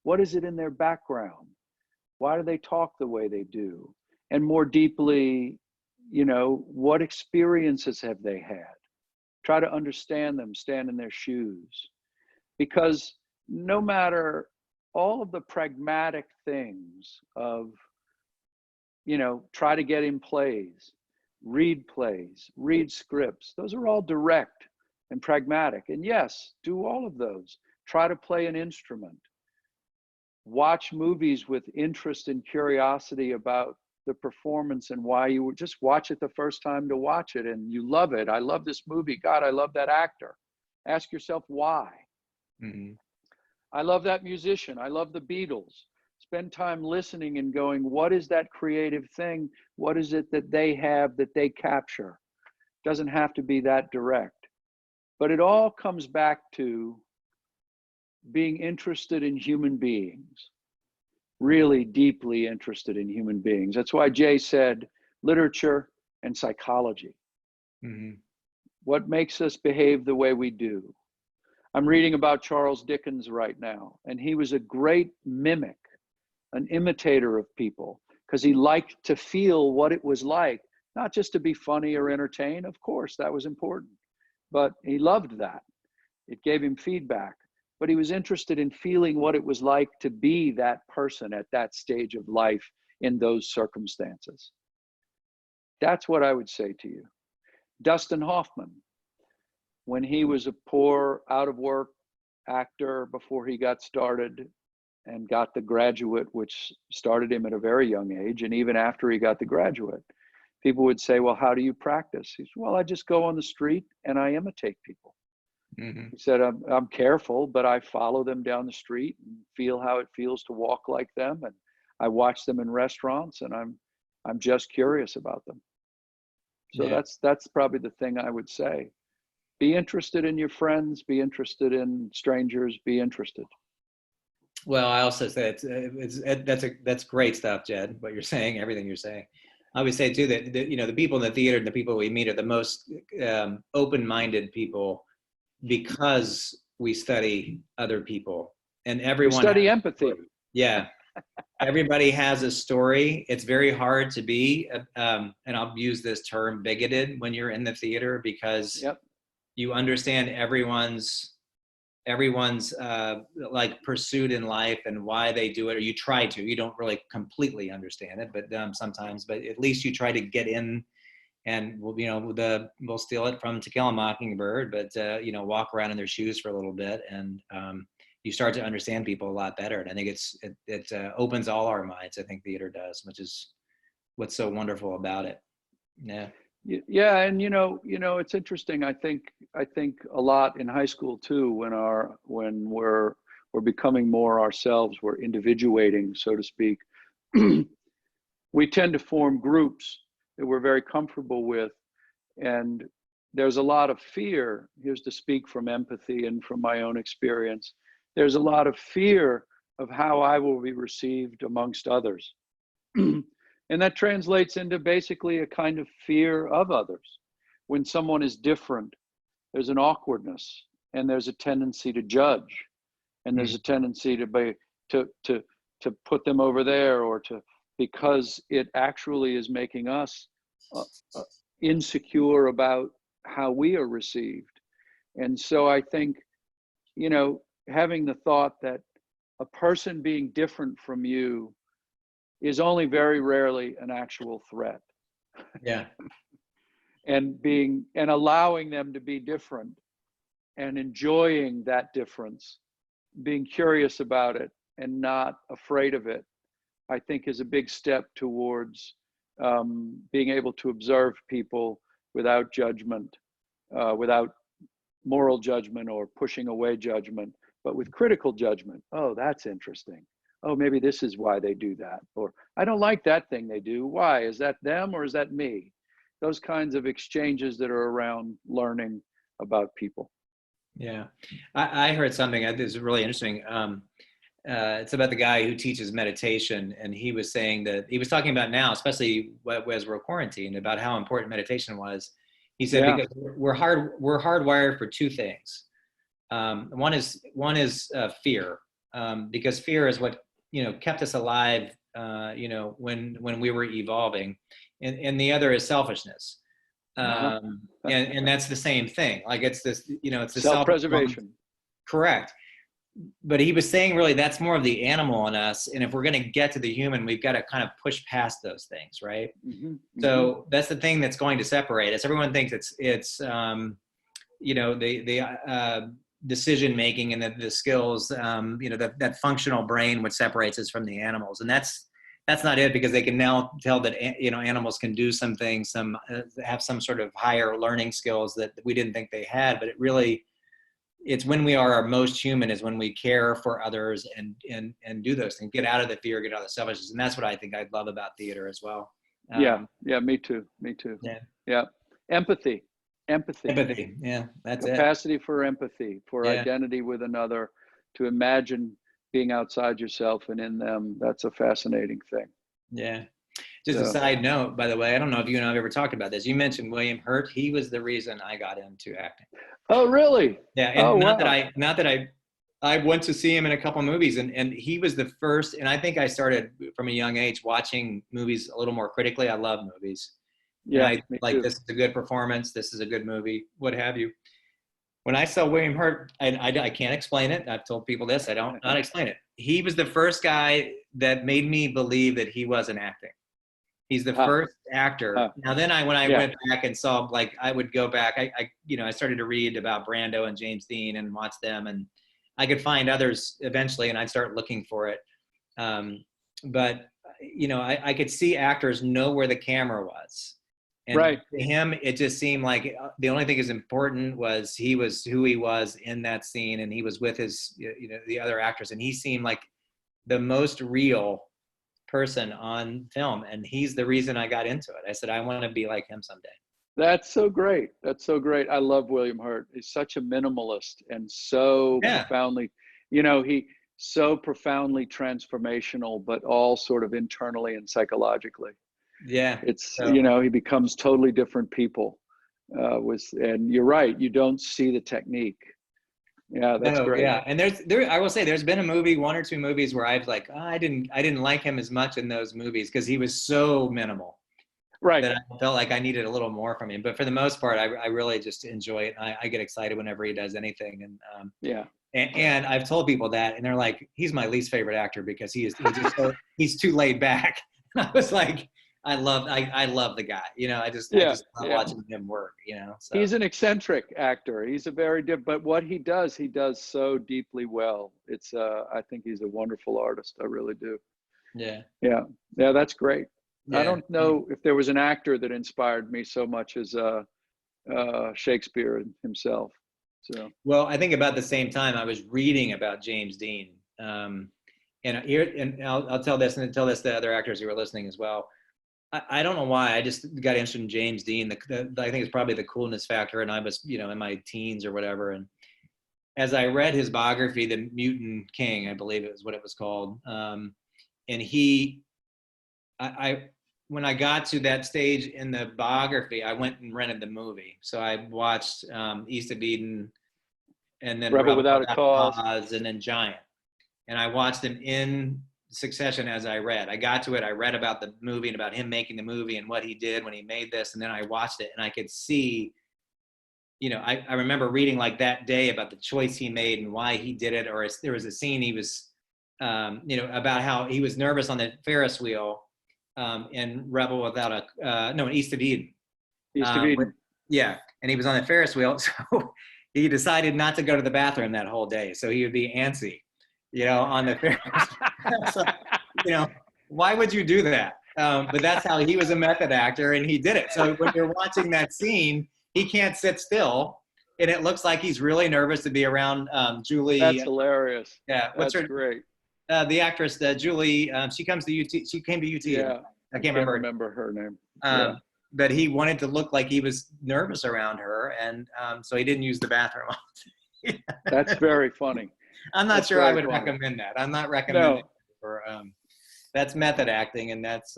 What is it in their background? Why do they talk the way they do? And more deeply, what experiences have they had? Try to understand them, stand in their shoes. Because no matter all of the pragmatic things of, try to get in plays, read scripts, those are all direct and pragmatic. And yes, do all of those. Try to play an instrument. Watch movies with interest and curiosity about the performance and why you would just watch it the first time to watch it and you love it. I love this movie. God, I love that actor. Ask yourself why. Mm-hmm. I love that musician. I love the Beatles. Spend time listening and going, what is that creative thing? What is it that they have that they capture? Doesn't have to be that direct. But it all comes back to being interested in human beings, really deeply interested in human beings. That's why Jay said literature and psychology. Mm-hmm. What makes us behave the way we do? I'm reading about Charles Dickens right now, and he was a great mimic, an imitator of people, because he liked to feel what it was like, not just to be funny or entertain. Of course, that was important, but he loved that. It gave him feedback, but he was interested in feeling what it was like to be that person at that stage of life in those circumstances. That's what I would say to you. Dustin Hoffman, when he was a poor, out of work actor before he got started and got The Graduate, which started him at a very young age, and even after he got The Graduate, people would say, well, how do you practice? He said, well, I just go on the street and I imitate people. Mm-hmm. He said, I'm careful, but I follow them down the street and feel how it feels to walk like them. And I watch them in restaurants and I'm just curious about them. So yeah. That's probably the thing I would say. Be interested in your friends, be interested in strangers, be interested. Well, I also say that's great stuff, Jed, what you're saying, everything you're saying. I would say too that the people in the theater and the people we meet are the most open-minded people, because we study other people, and everyone study empathy. Yeah. Everybody has a story. It's very hard to be, and I'll use this term, bigoted when you're in the theater, because yep. You understand everyone's like pursuit in life and why they do it, or you try to. You don't really completely understand it, but sometimes. But at least you try to get in, and we'll steal it from To Kill a Mockingbird, but walk around in their shoes for a little bit, and you start to understand people a lot better. And I think it opens all our minds. I think theater does, which is what's so wonderful about it. Yeah. Yeah, and it's interesting. I think a lot in high school too, when we're becoming more ourselves, we're individuating, so to speak. We tend to form groups that we're very comfortable with, and there's a lot of fear. Here's to speak from empathy and from my own experience. There's a lot of fear of how I will be received amongst others. And that translates into basically a kind of fear of others. When someone is different, there's an awkwardness, and there's a tendency to judge, and there's a tendency to put them over there, or because it actually is making us insecure about how we are received. And so I think, having the thought that a person being different from you is only very rarely an actual threat. Yeah. and allowing them to be different and enjoying that difference, being curious about it and not afraid of it, I think is a big step towards being able to observe people without judgment, without moral judgment or pushing away judgment, but with critical judgment. Oh, that's interesting. Oh, maybe this is why they do that. Or I don't like that thing they do. Why? Is that them or is that me? Those kinds of exchanges that are around learning about people. Yeah. I heard something that is really interesting. It's about the guy who teaches meditation. And he was saying that he was talking about now, especially as we're quarantined, about how important meditation was. He said, because we're hardwired for two things. One is fear, because fear is what kept us alive, when we were evolving, and the other is selfishness, and that's the same thing. Like it's this, it's the self-preservation. Correct. But he was saying really that's more of the animal in us, and if we're going to get to the human, we've got to kind of push past those things, right? So that's the thing that's going to separate us. Everyone thinks it's the decision making and the skills, that functional brain which separates us from the animals, and that's not it, because they can now tell that animals can do some things, have some sort of higher learning skills that we didn't think they had. But it's when we are our most human is when we care for others and do those things, get out of the fear, get out of the selfishness. And that's what I think I love about theater as well. Yeah, me too. Yeah. Empathy. Yeah, that's capacity for empathy, for identity with another, to imagine being outside yourself and in them. That's a fascinating thing. Yeah. Just a side note, by the way, I don't know if you and I have ever talked about this. You mentioned William Hurt. He was the reason I got into acting. Oh, really? Yeah. And not that I went to see him in a couple of movies, and he was the first. And I think I started from a young age watching movies a little more critically. I love movies. Yeah. Like, this is a good performance. This is a good movie, what have you. When I saw William Hurt, I can't explain it. I've told people this. I don't not explain it. He was the first guy that made me believe that he wasn't acting. He's the first actor. Now then when I went back and saw, like, I would go back, I started to read about Brando and James Dean and watch them, and I could find others eventually, and I'd start looking for it. But I could see actors know where the camera was. And to him, it just seemed like the only thing is important was he was who he was in that scene, and he was with his, the other actors, and he seemed like the most real person on film, and he's the reason I got into it. I said, I want to be like him someday. That's so great. I love William Hurt. He's such a minimalist and so profoundly, he so profoundly transformational, but all sort of internally and psychologically. Yeah. It's, he becomes totally different people, and you're right. You don't see the technique. Yeah, that's great. Yeah, and I will say there's been one or two movies where I've like, I didn't like him as much in those movies because he was so minimal, right? That I felt like I needed a little more from him. But for the most part, I really just enjoy it. I get excited whenever he does anything, and and I've told people that, and they're like, he's my least favorite actor because he's he's too laid back. And I was like, I love the guy, I just love watching him work, so. He's an eccentric actor. He's a very different, but what he does so deeply well. It's I think he's a wonderful artist. I really do. Yeah, that's great. I don't know if there was an actor that inspired me so much as Shakespeare himself. So, well, I think about the same time I was reading about James Dean, and I'll tell this and tell this to other actors who are listening as well. I don't know why. I just got interested in James Dean. I think it's probably the coolness factor, and I was, in my teens or whatever. And as I read his biography, The Mutant King, I believe it was what it was called. And when I got to that stage in the biography, I went and rented the movie. So I watched East of Eden, and then Rebel Without a Cause, and then Giant. And I watched them in succession as I read. I got to it, I read about the movie and about him making the movie and what he did when he made this, and then I watched it, and I could see, I remember reading like that day about the choice he made and why he did it, or there was a scene he was, about how he was nervous on the Ferris wheel in Rebel Without a, East of Eden. East of Eden. And he was on the Ferris wheel, so he decided not to go to the bathroom that whole day, so he would be antsy, on the Ferris. So, why would you do that? But that's how he was a method actor, and he did it. So when you're watching that scene, he can't sit still, and it looks like he's really nervous to be around Julie. That's hilarious. Yeah, that's great. The actress, Julie. She came to UT. Yeah, I can't remember her name. But he wanted to look like he was nervous around her, and so he didn't use the bathroom. That's very funny. I'm not sure I would recommend that. I'm not recommending it for that's method acting, and that's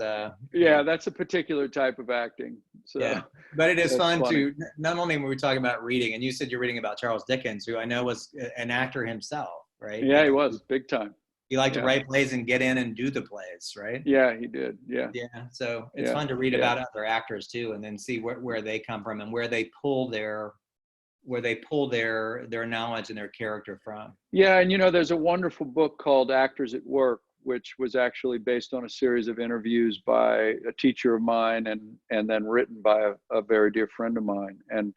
Yeah, that's a particular type of acting. So yeah. But it is that's fun funny. to not only when we're talking about reading, and you said you're reading about Charles Dickens, who I know was an actor himself, right? Yeah, he was big time. He liked to Yeah. write plays and get in and do the plays, right? Yeah, he did. Yeah. Yeah. So it's Yeah. fun to read Yeah. about other actors too, and then see where they come from and where they pull their knowledge and their character from. Yeah, and there's a wonderful book called Actors at Work, which was actually based on a series of interviews by a teacher of mine and then written by a very dear friend of mine. And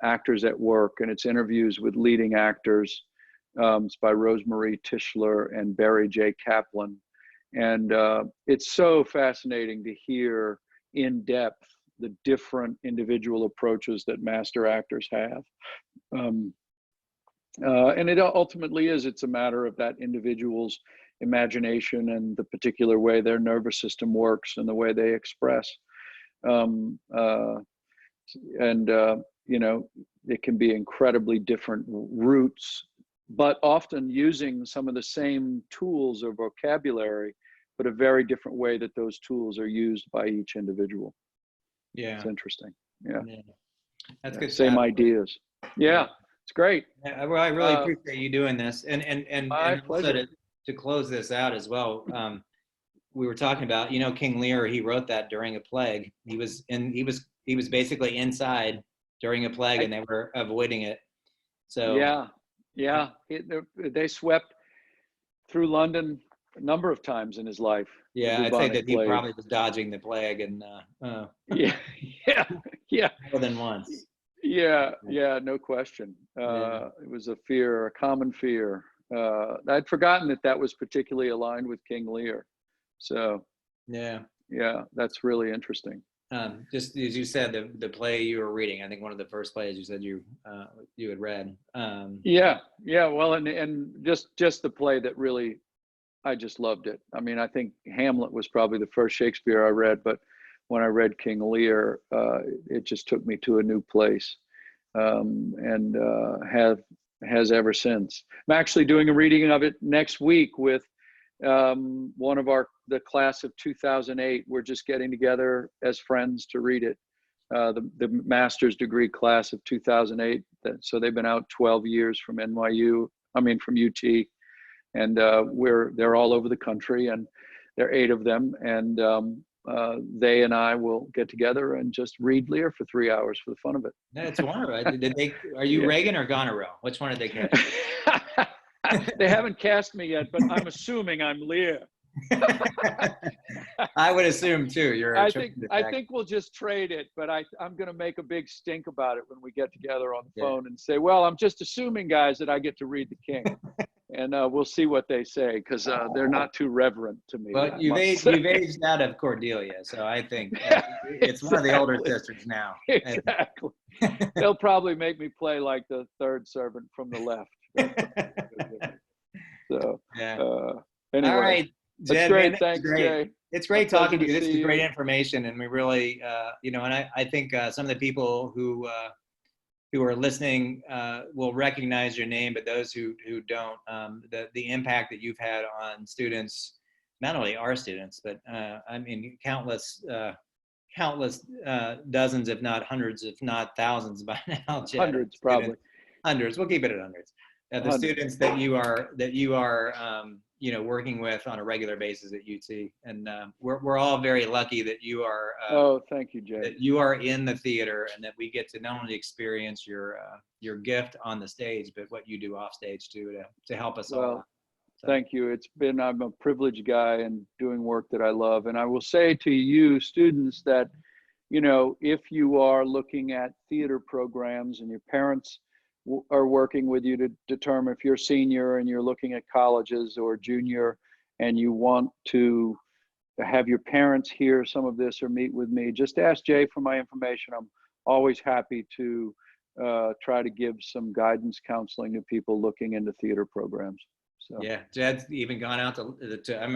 Actors at Work, and it's interviews with leading actors. It's by Rosemarie Tischler and Barry J. Kaplan. And it's so fascinating to hear in depth the different individual approaches that master actors have. And it ultimately it's a matter of that individual's imagination and the particular way their nervous system works and the way they express. It can be incredibly different routes, but often using some of the same tools or vocabulary, but a very different way that those tools are used by each individual. Yeah. It's interesting. Yeah. That's good. Same ideas. Yeah. It's great. Yeah, well, I really appreciate you doing this, and my also pleasure. to close this out as well. We were talking about, King Lear. He wrote that during a plague. He was basically inside during a plague, and they were avoiding it. So yeah. They swept through London a number of times in his life. Yeah, I'd say that he probably was dodging the plague, and yeah, more than once. Yeah, no question. It was a common fear. I'd forgotten that was particularly aligned with King Lear. So yeah, that's really interesting. Just as you said, the play you were reading, I think one of the first plays you said you had read. Yeah. Well, and just the play that really, I just loved it. I mean, I think Hamlet was probably the first Shakespeare I read, but when I read King Lear, it just took me to a new place, and has ever since. I'm actually doing a reading of it next week with one of the class of 2008. We're just getting together as friends to read it. The master's degree class of 2008. So they've been out 12 years from from UT, and they're all over the country, and there are 8 of them, and they and I will get together and just read Lear for 3 hours for the fun of it. That's wonderful. Are you Reagan or Goneril? Which one did they cast? They haven't cast me yet, but I'm assuming I'm Lear. I would assume too. I think we'll just trade it, but I'm going to make a big stink about it when we get together on the phone and say, well, I'm just assuming, guys, that I get to read the King. And we'll see what they say, because they're not too reverent to me. Well, you've aged out of Cordelia, so I think it's one of the older sisters now. Exactly. They'll probably make me play like the third servant from the left. So, anyway. All right, Jed, that's great. Thanks, Jay. It's great talking to you. This is great information, and we really, and I think some of the people who are listening will recognize your name, but those who don't, the impact that you've had on students, not only our students, but countless dozens, if not hundreds, if not thousands by now. Jed, hundreds, probably. Hundreds. We'll keep it at hundreds. The students that you are working with on a regular basis at UT, and we're all very lucky that you are. Thank you, Jay. That you are in the theater, and that we get to not only experience your gift on the stage, but what you do off stage too to help us all. So. Thank you. I'm a privileged guy and doing work that I love, and I will say to you, students, that if you are looking at theater programs and your parents are working with you to determine if you're senior and you're looking at colleges or junior, and you want to have your parents hear some of this or meet with me, just ask Jay for my information. I'm always happy to try to give some guidance counseling to people looking into theater programs. So yeah, Jed's even gone out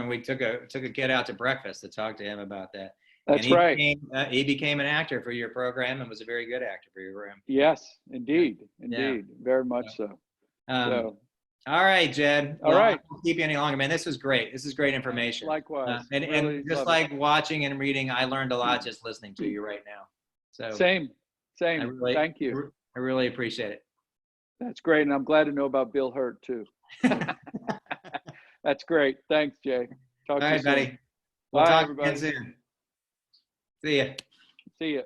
we took a kid out to breakfast to talk to him about that. That's right. He became an actor for your program and was a very good actor for your program. Yes, indeed. Very much so. All right, Jed. All Well, I right. won't keep you any longer, man. This was great. This is great information. Likewise. And Really just love like watching and reading, I learned a lot just listening to you right now. it. So Same. I really, Thank you. I really appreciate it. That's great. And I'm glad to know about Bill Hurt too. That's great. Thanks, Jay. Talk All to you right, soon. buddy. We'll Bye, talk everybody. again soon. See ya. See ya.